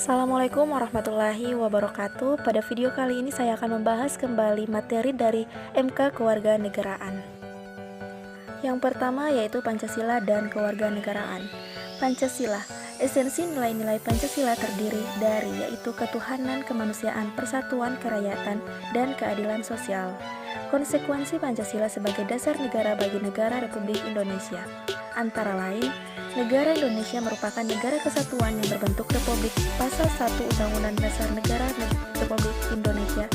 Assalamualaikum warahmatullahi wabarakatuh. Pada video kali ini saya akan membahas kembali materi dari MK Kewarganegaraan. Yang pertama yaitu Pancasila dan Kewarganegaraan. Pancasila, esensi nilai-nilai Pancasila terdiri dari yaitu ketuhanan, kemanusiaan, persatuan, kerakyatan, dan keadilan sosial. Konsekuensi Pancasila sebagai dasar negara bagi negara Republik Indonesia antara lain, negara Indonesia merupakan negara kesatuan yang berbentuk republik. Pasal 1 Undang-Undang Dasar Negara Republik Indonesia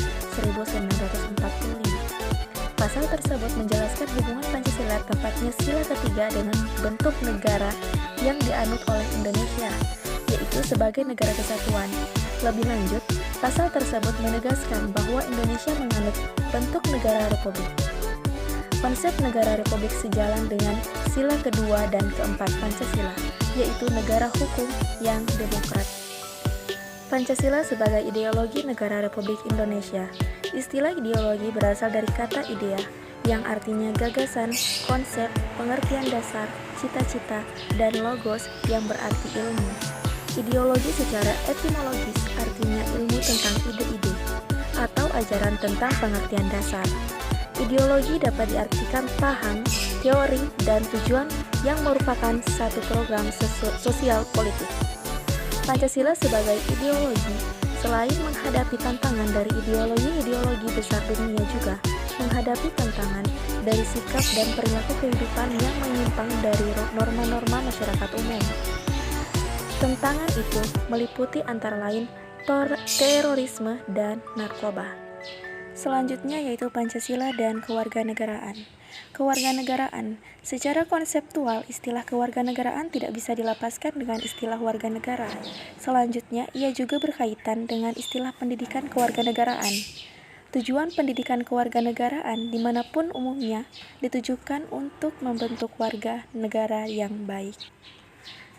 1945. Pasal tersebut menjelaskan hubungan Pancasila, tepatnya sila ketiga, dengan bentuk negara yang dianut oleh Indonesia, yaitu sebagai negara kesatuan. Lebih lanjut, pasal tersebut menegaskan bahwa Indonesia menganut bentuk negara republik. Konsep negara republik sejalan dengan sila kedua dan keempat Pancasila, yaitu negara hukum yang demokrat. Pancasila sebagai ideologi negara Republik Indonesia. Istilah ideologi berasal dari kata idea, yang artinya gagasan, konsep, pengertian dasar, cita-cita, dan logos yang berarti ilmu. Ideologi secara etimologis artinya ilmu tentang ide-ide, atau ajaran tentang pengertian dasar. Ideologi dapat diartikan paham, teori, dan tujuan yang merupakan satu program sosial politik. Pancasila sebagai ideologi, selain menghadapi tantangan dari ideologi-ideologi besar dunia, juga menghadapi tantangan dari sikap dan perilaku kehidupan yang menyimpang dari norma-norma masyarakat umum. Tantangan itu meliputi antara lain terorisme dan narkoba. Selanjutnya yaitu Pancasila dan Kewarganegaraan. Kewarganegaraan, secara konseptual istilah kewarganegaraan tidak bisa dilepaskan dengan istilah warga negara. Selanjutnya, ia juga berkaitan dengan istilah pendidikan kewarganegaraan. Tujuan pendidikan kewarganegaraan dimanapun umumnya ditujukan untuk membentuk warga negara yang baik.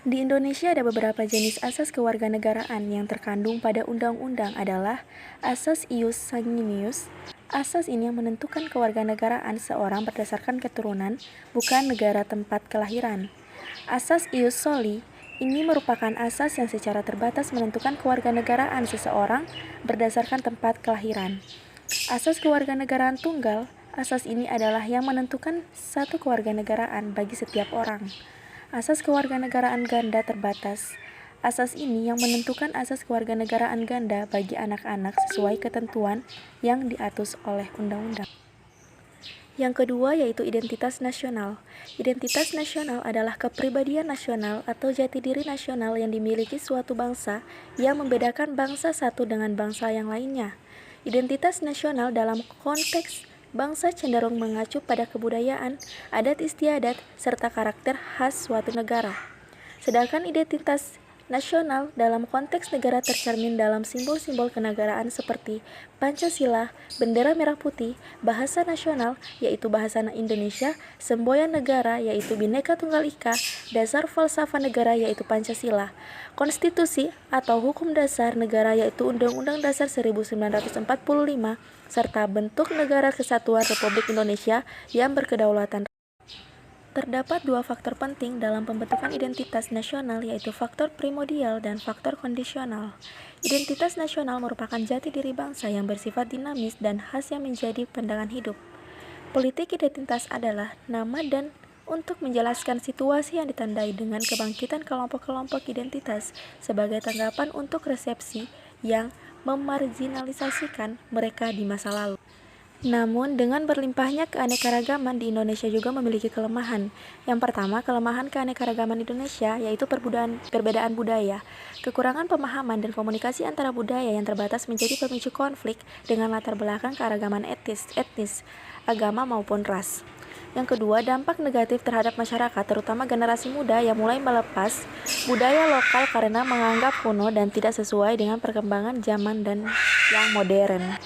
Di Indonesia ada beberapa jenis asas kewarganegaraan yang terkandung pada undang-undang adalah asas ius sanguineus. Asas ini yang menentukan kewarganegaraan seorang berdasarkan keturunan, bukan negara tempat kelahiran. Asas ius soli ini merupakan asas yang secara terbatas menentukan kewarganegaraan seseorang berdasarkan tempat kelahiran. Asas kewarganegaraan tunggal, asas ini adalah yang menentukan satu kewarganegaraan bagi setiap orang. Asas kewarganegaraan ganda terbatas. Asas ini yang menentukan asas kewarganegaraan ganda bagi anak-anak sesuai ketentuan yang diatur oleh undang-undang. Yang kedua yaitu identitas nasional. Identitas nasional adalah kepribadian nasional atau jati diri nasional yang dimiliki suatu bangsa yang membedakan bangsa satu dengan bangsa yang lainnya. Identitas nasional dalam konteks bangsa cenderung mengacu pada kebudayaan, adat istiadat, serta karakter khas suatu negara. Sedangkan identitas nasional dalam konteks negara tercermin dalam simbol-simbol kenegaraan seperti Pancasila, bendera merah putih, bahasa nasional yaitu bahasa Indonesia, semboyan negara yaitu Bhinneka Tunggal Ika, dasar falsafah negara yaitu Pancasila, konstitusi atau hukum dasar negara yaitu Undang-Undang Dasar 1945, serta bentuk negara kesatuan Republik Indonesia yang berkedaulatan. Terdapat dua faktor penting dalam pembentukan identitas nasional, yaitu faktor primordial dan faktor kondisional. Identitas nasional merupakan jati diri bangsa yang bersifat dinamis dan khas yang menjadi pandangan hidup. Politik identitas adalah nama dan untuk menjelaskan situasi yang ditandai dengan kebangkitan kelompok-kelompok identitas sebagai tanggapan untuk resepsi yang memarginalisasikan mereka di masa lalu. Namun, dengan berlimpahnya keanekaragaman di Indonesia juga memiliki kelemahan. Yang pertama, kelemahan keanekaragaman Indonesia yaitu perbedaan budaya. Kekurangan pemahaman dan komunikasi antara budaya yang terbatas menjadi pemicu konflik dengan latar belakang keanekaragaman etnis, agama maupun ras. Yang kedua, dampak negatif terhadap masyarakat, terutama generasi muda yang mulai melepas budaya lokal karena menganggap kuno dan tidak sesuai dengan perkembangan zaman dan yang modern.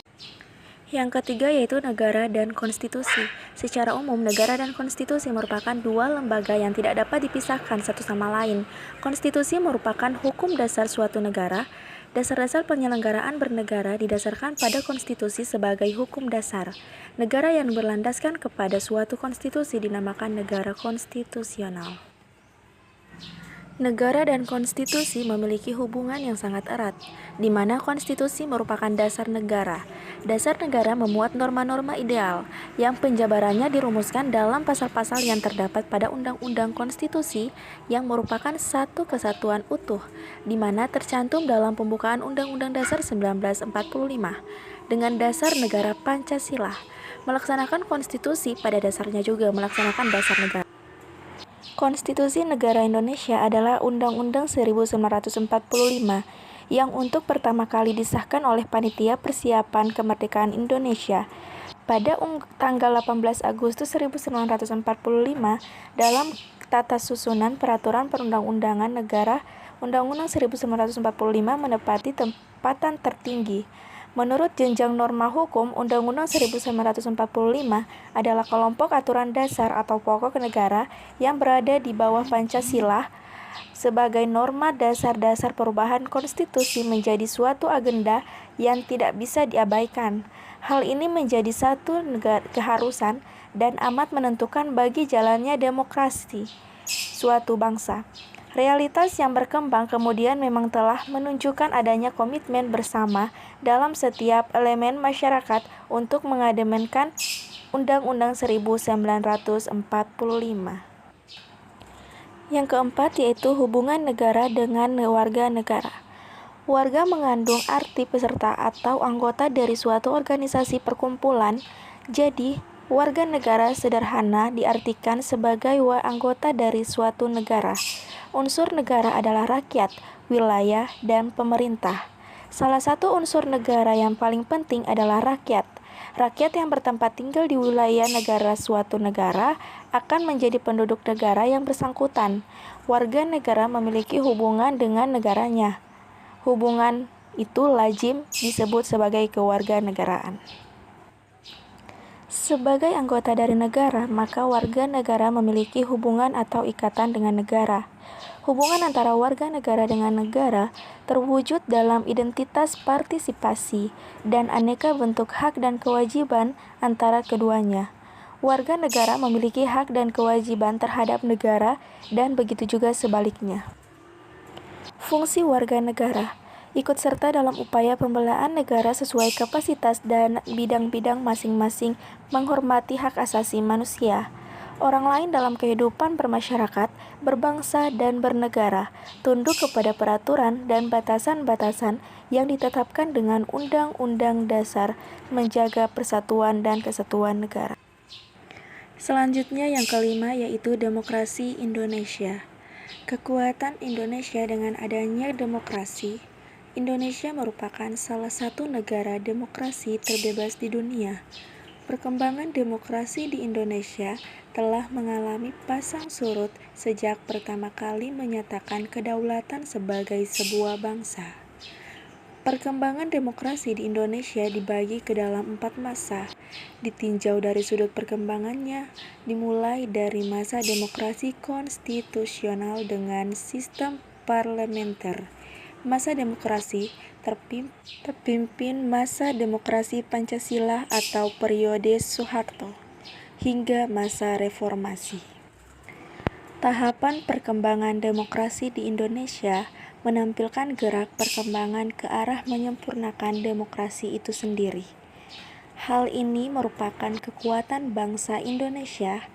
Yang ketiga yaitu negara dan konstitusi. Secara umum, negara dan konstitusi merupakan dua lembaga yang tidak dapat dipisahkan satu sama lain. Konstitusi merupakan hukum dasar suatu negara. Dasar-dasar penyelenggaraan bernegara didasarkan pada konstitusi sebagai hukum dasar. Negara yang berlandaskan kepada suatu konstitusi dinamakan negara konstitusional. Negara dan konstitusi memiliki hubungan yang sangat erat, di mana konstitusi merupakan dasar negara. Dasar negara memuat norma-norma ideal, yang penjabarannya dirumuskan dalam pasal-pasal yang terdapat pada Undang-Undang Konstitusi yang merupakan satu kesatuan utuh, di mana tercantum dalam pembukaan Undang-Undang Dasar 1945, dengan dasar negara Pancasila. Melaksanakan konstitusi pada dasarnya juga melaksanakan dasar negara. Konstitusi Negara Indonesia adalah Undang-Undang 1945 yang untuk pertama kali disahkan oleh Panitia Persiapan Kemerdekaan Indonesia pada tanggal 18 Agustus 1945 dalam tata susunan Peraturan Perundang-undangan Negara. Undang-Undang 1945 menempati tempatan tertinggi. Menurut jenjang norma hukum, Undang-Undang 1945 adalah kelompok aturan dasar atau pokok negara yang berada di bawah Pancasila sebagai norma dasar-dasar perubahan konstitusi menjadi suatu agenda yang tidak bisa diabaikan. Hal ini menjadi satu keharusan dan amat menentukan bagi jalannya demokrasi suatu bangsa. Realitas yang berkembang kemudian memang telah menunjukkan adanya komitmen bersama dalam setiap elemen masyarakat untuk mengademenkan Undang-Undang 1945. Yang keempat yaitu hubungan negara dengan warga negara. Warga mengandung arti peserta atau anggota dari suatu organisasi perkumpulan. Jadi, warga negara sederhana diartikan sebagai anggota dari suatu negara. Unsur negara adalah rakyat, wilayah, dan pemerintah. Salah satu unsur negara yang paling penting adalah rakyat. Rakyat yang bertempat tinggal di wilayah negara suatu negara akan menjadi penduduk negara yang bersangkutan. Warga negara memiliki hubungan dengan negaranya. Hubungan itu lazim disebut sebagai kewarganegaraan. Sebagai anggota dari negara, maka warga negara memiliki hubungan atau ikatan dengan negara. Hubungan antara warga negara dengan negara terwujud dalam identitas partisipasi dan aneka bentuk hak dan kewajiban antara keduanya. Warga negara memiliki hak dan kewajiban terhadap negara dan begitu juga sebaliknya. Fungsi warga negara ikut serta dalam upaya pembelaan negara sesuai kapasitas dan bidang-bidang masing-masing, menghormati hak asasi manusia orang lain dalam kehidupan bermasyarakat, berbangsa, dan bernegara, tunduk kepada peraturan dan batasan-batasan yang ditetapkan dengan Undang-Undang Dasar, menjaga persatuan dan kesatuan negara. Selanjutnya yang kelima yaitu demokrasi Indonesia. Kekuatan Indonesia dengan adanya demokrasi. Indonesia merupakan salah satu negara demokrasi terbebas di dunia. Perkembangan demokrasi di Indonesia telah mengalami pasang surut sejak pertama kali menyatakan kedaulatan sebagai sebuah bangsa. Perkembangan demokrasi di Indonesia dibagi ke dalam 4 masa, ditinjau dari sudut perkembangannya, dimulai dari masa demokrasi konstitusional dengan sistem parlementer. Masa demokrasi terpimpin masa demokrasi Pancasila atau periode Soeharto, hingga masa reformasi. Tahapan perkembangan demokrasi di Indonesia menampilkan gerak perkembangan ke arah menyempurnakan demokrasi itu sendiri. Hal ini merupakan kekuatan bangsa Indonesia.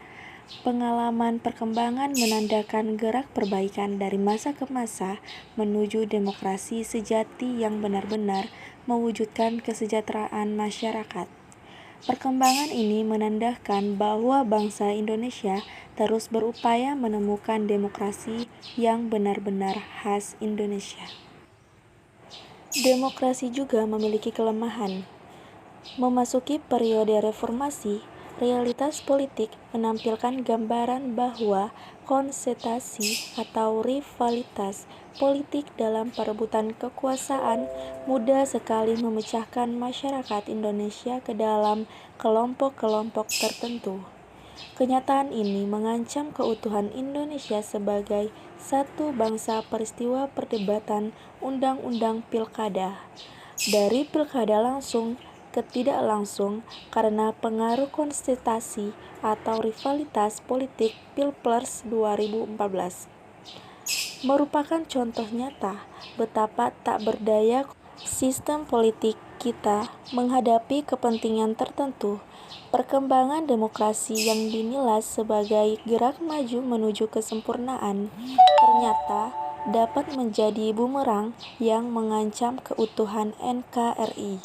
Pengalaman perkembangan menandakan gerak perbaikan dari masa ke masa menuju demokrasi sejati yang benar-benar mewujudkan kesejahteraan masyarakat. Perkembangan ini menandakan bahwa bangsa Indonesia terus berupaya menemukan demokrasi yang benar-benar khas Indonesia. Demokrasi juga memiliki kelemahan. Memasuki periode reformasi, realitas politik menampilkan gambaran bahwa konsentrasi atau rivalitas politik dalam perebutan kekuasaan mudah sekali memecahkan masyarakat Indonesia ke dalam kelompok-kelompok tertentu. Kenyataan ini mengancam keutuhan Indonesia sebagai satu bangsa. Peristiwa perdebatan undang-undang pilkada, dari pilkada langsung ke tidak langsung karena pengaruh konsentrasi atau rivalitas politik Pilpres 2014. merupakan contoh nyata betapa tak berdaya sistem politik kita menghadapi kepentingan tertentu. Perkembangan demokrasi yang dinilai sebagai gerak maju menuju kesempurnaan ternyata dapat menjadi bumerang yang mengancam keutuhan NKRI.